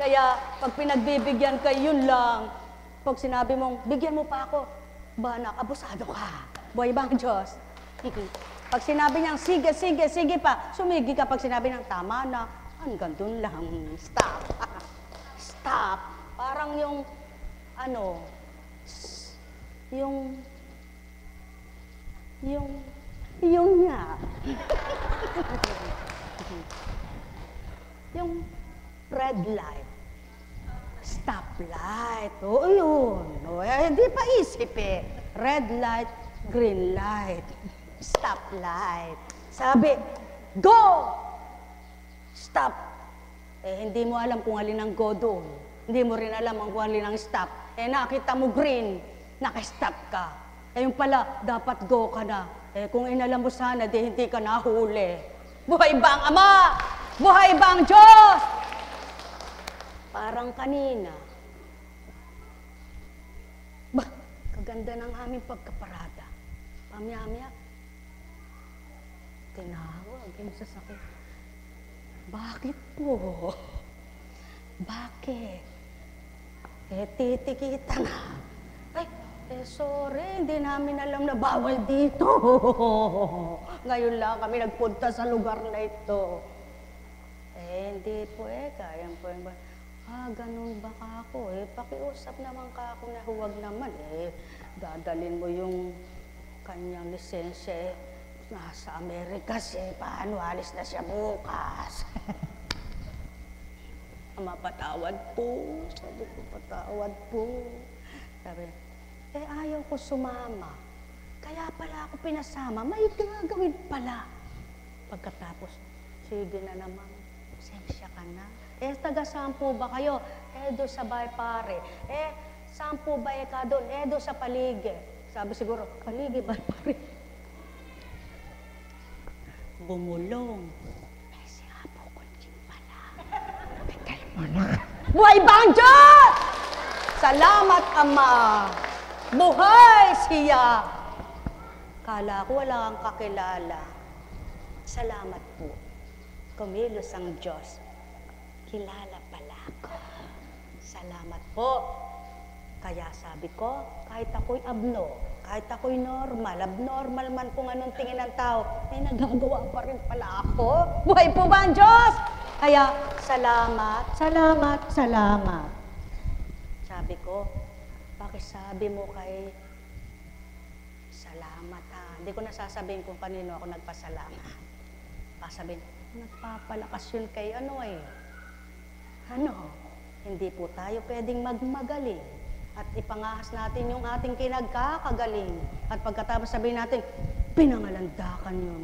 Kaya pag pinagbibigyan ka, yun lang. Pag sinabi mong, bigyan mo pa ako, banak, abusado ka. Buhay ba ang Diyos? Pag sinabi niyang, sige, sige, sige pa, sumigi ka. Pag sinabi niyang, tama na, hanggang dun lang. Stop. Stop. Parang yung, yung nga. Yung red light, stop light. Oo, yun. O, hindi pa isip eh. Red light, green light, stop light. Sabi, go! Stop. Hindi mo alam kung alin ang go doon. Hindi mo rin alam kung alin ang stop. Nakita mo green, naka-stop ka. Yung pala, dapat go ka na. Kung inalam mo sana, di hindi ka nahuli. Buhay ba ang Ama? Buhay ba ang Diyos? Parang kanina, ganda ng aming pagkaparada. Pamyamya, tinawag yung sasakyan. Bakit po? Bakit? Titikita na. Ay, sorry, hindi namin alam na bawal dito. Ngayon lang kami nagpunta sa lugar na ito. Hindi po kaya po yung ganun ba kako? Pakiusap naman kako na huwag naman dadalin mo yung kanyang lisensya nasa Amerikas paano alis na siya bukas? Mapatawad po. Sabi ko, patawad po. Sabi, ayaw ko sumama. Kaya pala ako pinasama. May gagawin pala. Pagkatapos, sige na naman. Sensya ka na. Taga saan po ba kayo? Doon sa bahay pare. Saan po ba ka doon? Doon sa paligid. Sabi siguro, paligid ba pare? Bumulong. Buhay bang Diyos! Salamat, Ama! Buhay siya! Kala ko wala kang kakilala. Salamat po. Kumilos ang Diyos. Kilala pala ako. Salamat po. Kaya sabi ko, kahit ako'y abno, kahit ako'y normal, abnormal man kung anong tingin ng tao, nagagawa pa rin pala ako. Buhay po ba ang Diyos? Kaya, salamat, salamat, salamat. Sabi ko, pakisabi mo kay salamat ha. Hindi ko nasasabihin kung kanino ako nagpasalamat. Pasabihin, nagpapalakas yun kay hindi po tayo pwedeng magmagaling at ipangahas natin yung ating kinagkakagaling. At pagkatapos sabihin natin, pinangalandakan yun.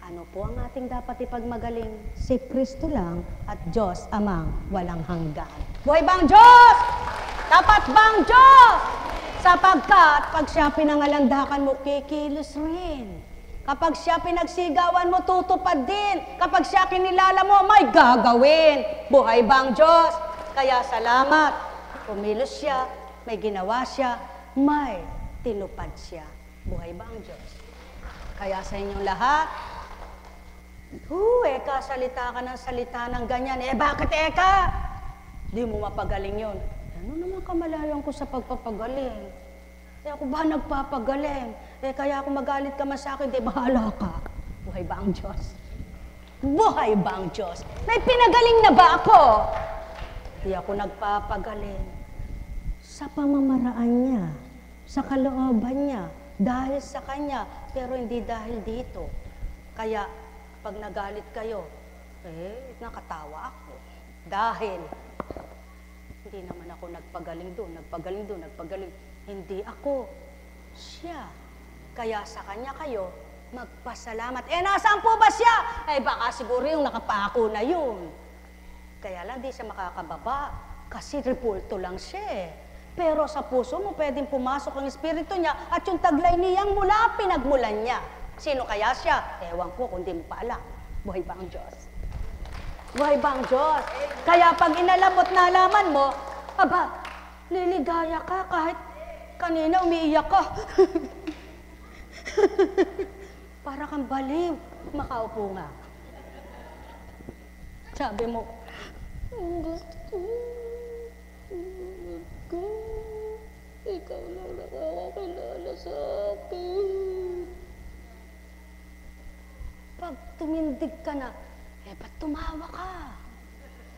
Ano po ang ating dapat ipagmagaling? Si Kristo lang at Diyos amang walang hanggan. Buhay bang Diyos? Dapat bang Diyos? Sapagkat pag siya pinangalandakan mo, kikilos rin. Kapag siya pinagsigawan mo, tutupad din. Kapag siya kinilala mo, may gagawin. Buhay bang Diyos? Kaya salamat. Kumilos siya, may ginawa siya, may tinupad siya. Buhay bang Diyos? Kaya sa inyong lahat, salita ka ng salita ng ganyan. Bakit eka? Di mo mapagaling yun. Ano naman kamalayan ko sa pagpapagaling? Ako ba nagpapagaling? Kaya ako magalit ka man sa akin, bahala ka. Buhay ba ang Diyos? Buhay ba ang Diyos? May pinagaling na ba ako? Di ako nagpapagaling. Sa pamamaraan niya, sa kalooban niya, dahil sa Kanya, pero hindi dahil dito. Kaya, pag nagalit kayo, nakatawa ako. Dahil, hindi naman ako nagpagaling doon. Hindi ako, siya. Kaya sa Kanya kayo, magpasalamat. Nasaan po ba siya? Baka siguro yung nakapako na yun. Kaya lang di siya makakababa, kasi repulto lang siya. Pero sa puso mo, pwedeng pumasok ang Espiritu niya at yung taglay niyang mula, pinagmulan niya. Sino kaya siya? Ewan ko kung di mo pa alam. Buhay ba ang Diyos? Buhay ba ang Diyos? Kaya pag inalamot na alaman mo, liligaya ka kahit kanina umiiyak ka. Para kang baliw. Makaupo nga. Sabi mo, gusto ko, ikaw lang nakakakilala sa akin. Pag tumindig ka na, ba't tumawa ka?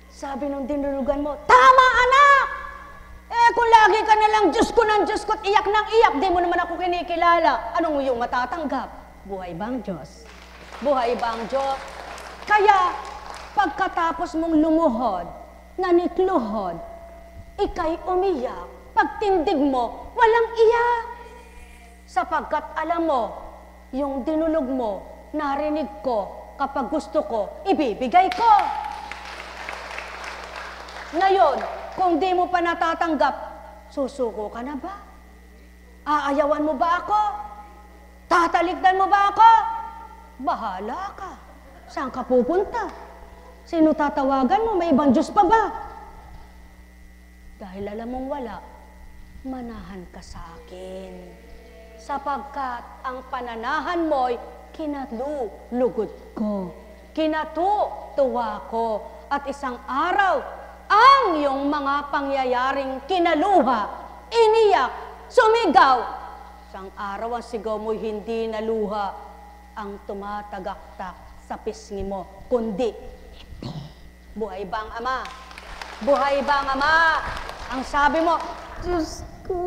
Sabi nung dinulugan mo, tama anak! Kung lagi ka na lang Diyos ko ng Diyos ko at iyak ng iyak, di mo naman ako kinikilala. Anong iyong matatanggap? Buhay bang Diyos? Buhay bang Diyos? Kaya, pagkatapos mong lumuhod, nanikluhod, ika'y umiyak, pagtindig mo, walang iyak. Sapagkat alam mo, yung dinulog mo, narinig ko, kapag gusto ko, ibibigay ko. Ngayon, kung di mo pa natatanggap, susuko ka na ba? Aayawan mo ba ako? Tatalikdan mo ba ako? Bahala ka. Saan ka pupunta? Sino tatawagan mo? May ibang Diyos pa ba? Dahil alam mong wala, manahan ka sa akin, sapagkat ang pananahan mo'y kinalulugod ko, kinatutuwa ko, at isang araw, ang iyong mga pangyayaring kinaluha, iniyak, sumigaw. Isang araw ang sigaw mo'y hindi naluha ang tumatagaktak sa pisngi mo, kundi, buhay bang Ama? Buhay bang Ama? Ang sabi mo, Diyos ko,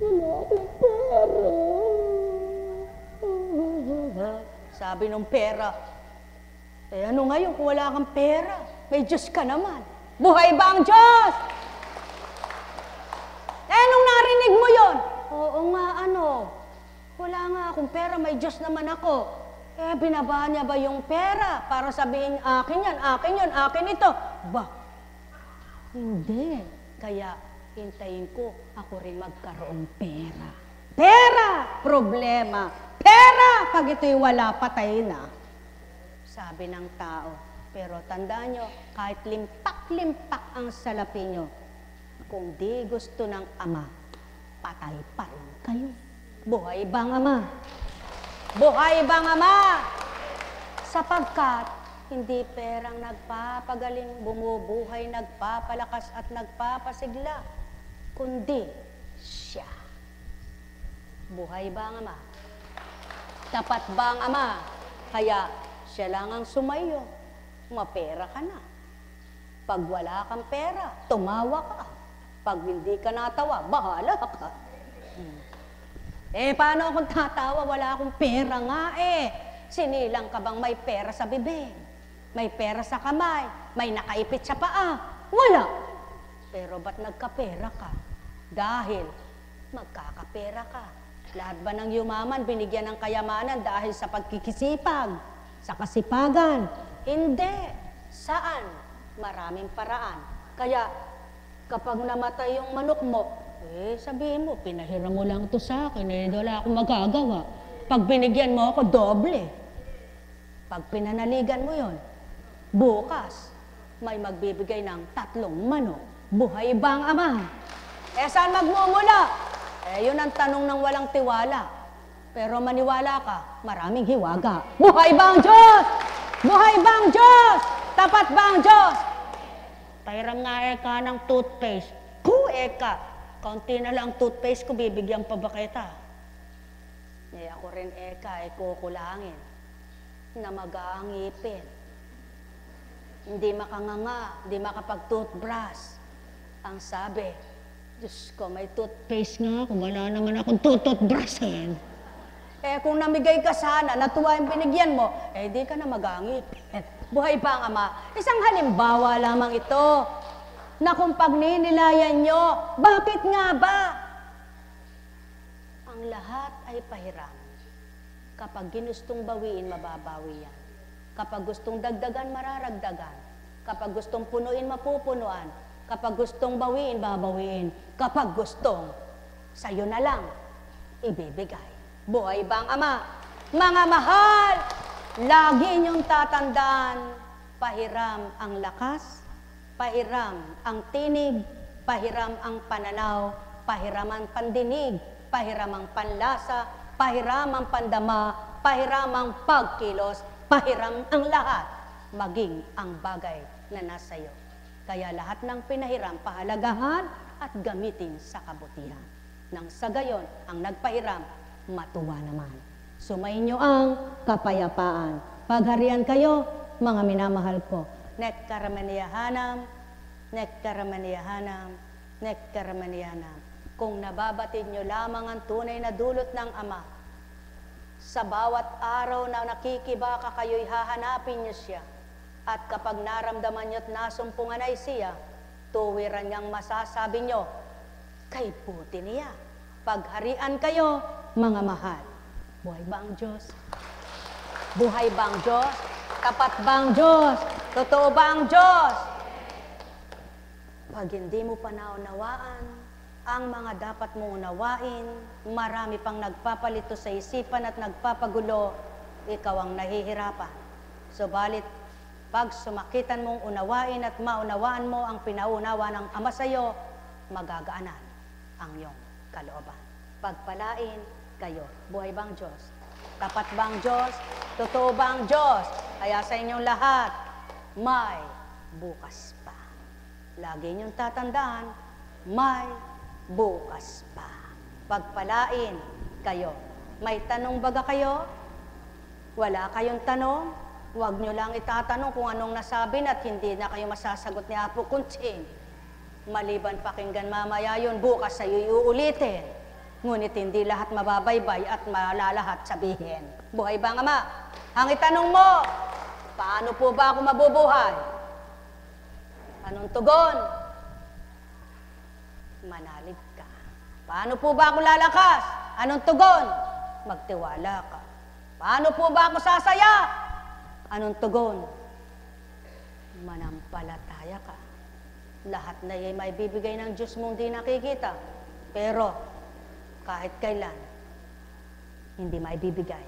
wala akong pera. Sabi nung pera, ano ngayon kung wala kang pera? May Diyos ka naman. Buhay ba ang Diyos? Nung narinig mo yon, oo nga, wala nga akong pera, may Diyos naman ako. Binaba niya ba yung pera para sabihin, akin yan, akin yan, akin ito? Ba, hindi. Kaya, hintayin ko, ako rin magkaroon pera. Pera, problema. Pera, pag ito'y wala, patay na. Sabi ng tao. Pero tandaan nyo, kahit limpak-limpak ang salapi nyo, kung di gusto ng Ama, patay pa rin kayo. Buhay bang Ama? Buhay bang Ama? Sapagkat hindi perang nagpapagaling, bumubuhay, nagpapalakas at nagpapasigla, kundi siya. Buhay bang Ama? Tapat bang Ama? Kaya siya lang ang sumayo, mapera ka na. Pag wala kang pera, tumawa ka. Pag hindi ka natawa, bahala ka. Paano akong tatawa? Wala akong pera nga Sinilang ka bang may pera sa bibig? May pera sa kamay? May nakaipit sa paa? Wala. Pero ba't nagkapera ka? Dahil magkakapera ka. Lahat ba ng yumaman binigyan ng kayamanan dahil sa pagkikisipag, sa kasipagan? Hindi. Saan? Maraming paraan. Kaya kapag namatay yung manok mo, sabihin mo, pinahiram mo lang ito sa akin, wala akong magagawa. Pag binigyan mo ako, doble. Pag pinanaligan mo yon, bukas, may magbibigay ng 3 manok. Buhay bang Ama? Saan magmumula? Yun ang tanong ng walang tiwala. Pero maniwala ka, maraming hiwaga. Buhay bang Diyos? Buhay bang Diyos? Tapat bang Diyos? Pairam nga ng toothpaste. Kaunti na lang toothpaste ko, bibigyan pa ba kita? Ako rin kukulangin na mag-aangipin. Hindi makanganga, hindi makapag-toothbrush. Ang sabi, Diyos ko, may toothpaste nga ako, wala naman akong toothbrushin. Kung namigay ka sana, natuwa yung binigyan mo, di ka na mag-aangipin. Buhay pa ang Ama. Isang halimbawa lamang ito, na kung pagninilayan nyo, bakit nga ba? Ang lahat ay pahiram. Kapag ginustong bawiin, mababawi yan. Kapag gustong dagdagan, mararagdagan. Kapag gustong punuin, mapupunuan. Kapag gustong bawiin, babawiin. Kapag gustong, sa'yo na lang, ibibigay. Buhay bang Ama? Mga mahal, lagi niyong tatandaan, pahiram ang lakas, pahiram ang tinig, pahiram ang pananaw, pahiram ang pandinig, pahiram ang panlasa, pahiram ang pandama, pahiram ang pagkilos, pahiram ang lahat, maging ang bagay na nasa iyo. Kaya lahat ng pinahiram, pahalagahan at gamitin sa kabutihan. Nang sa gayon, ang nagpahiram, matuwa naman. Sumainyo ang kapayapaan. Pagharian kayo, mga minamahal ko. Nekkaramaniyahanam, nekkaramaniyahanam, nekkaramaniyahanam. Kung nababatid nyo lamang ang tunay na dulot ng Ama, sa bawat araw na nakikibaka kayo'y hahanapin nyo siya. At kapag naramdaman nyo't nasumpungan ay siya, tuwiran niyang masasabi nyo, kay puti niya. Pagharian kayo, mga mahal. Buhay ba ang Diyos? Buhay ba ang Diyos? Tapat ba ang Diyos? Totoo ba ang Diyos? Pag hindi mo pa naunawaan ang mga dapat mong unawain, marami pang nagpapalito sa isipan at nagpapagulo, ikaw ang nahihirapan. Subalit, pag sumakitan mong unawain at maunawaan mo ang pinaunawa ng Ama sa iyo, magagaanan. ang iyong kalooban. Pagpalain kayo. Buhay bang Diyos? Tapat bang Diyos? Totoo bang Diyos? Kaya sa inyong lahat, may bukas pa. Lagi niyong tatandaan, may bukas pa. Pagpalain kayo. May tanong baga kayo? Wala kayong tanong? Huwag nyo lang itatanong kung anong nasabi at hindi na kayo masasagot ni Apo Kuntsing. Maliban pakinggan mamaya yun, bukas sa'yo'y uulitin. Ngunit hindi lahat mababaybay at malalahat sabihin. Buhay bang Ama? Ang itanong mo, paano po ba ako mabubuhay? Anong tugon? Manalig ka. Paano po ba ako lalakas? Anong tugon? Magtiwala ka. Paano po ba ako sasaya? Anong tugon? Manampalataya ka. Lahat na ay may bibigay ng Diyos mong di nakikita. Pero, kahit kailan, hindi may bibigay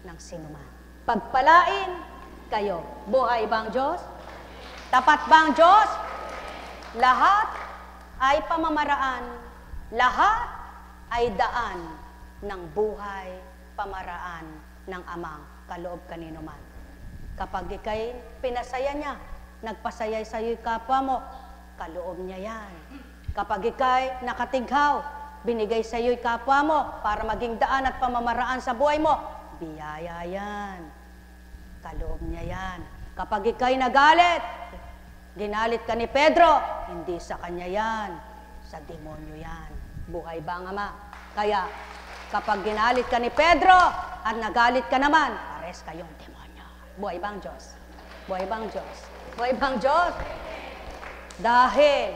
ng sinuman. Pagpalain kayo. Buhay bang Diyos? Tapat bang Diyos? Lahat ay pamamaraan. Lahat ay daan ng buhay, pamaraan ng Amang kaloob kanino man. Kapag ikay pinasaya niya, nagpasayay sa iyo'y kapwa mo, kaloob niya yan. Kapag ikay nakatighaw, binigay sa iyo'y kapwa mo para maging daan at pamamaraan sa buhay mo, biyaya yan. Kaloob niya yan. Kapag ikay nagalit, ginalit ka ni Pedro, hindi sa kanya yan, sa demonyo yan. Buhay bang Ama? Kaya, kapag ginalit ka ni Pedro at nagalit ka naman, pares kayong demonyo. Buhay bang Diyos? Buhay bang Diyos? Buhay bang Diyos? Dahil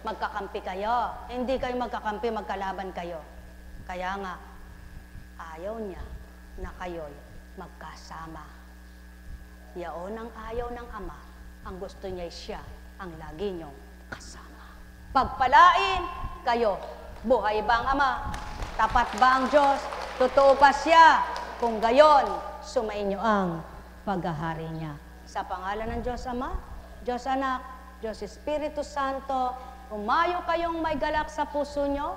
magkakampi kayo. Hindi kayo magkakampi, magkalaban kayo. Kaya nga, ayaw niya na kayo'y magkasama. Yaon ang ayaw ng Ama. Ang gusto niya siya ang lagi niyong kasama. Pagpalain kayo. Buhay bang Ama? Tapat ba ang Diyos? Totoo pa siya? Kung gayon, sumainyo ang paghahari niya. Sa pangalan ng Diyos Ama, Diyos Anak, Diyos Espiritu Santo, umayo kayong may galak sa puso nyo,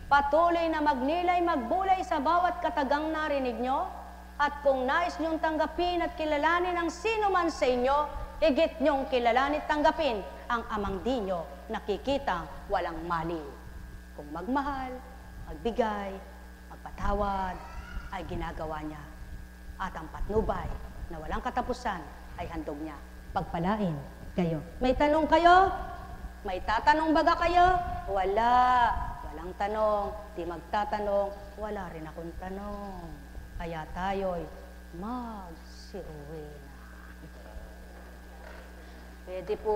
patuloy na magnilay, magbulay sa bawat katagang narinig nyo, at kung nais nyong tanggapin at kilalanin ang sino man sa inyo, higit nyong kilalanin at tanggapin ang Amang di nyo nakikitang walang mali. Kung magmahal, magbigay, magpatawad, ay ginagawa niya. At ang patnubay na walang katapusan ay handog niya. Pagpalain kayo. May tanong kayo? May tatanong baga kayo? Wala. Walang tanong. Di magtatanong. Wala rin akong tanong. Kaya tayo'y magsiuwi na. Pwede po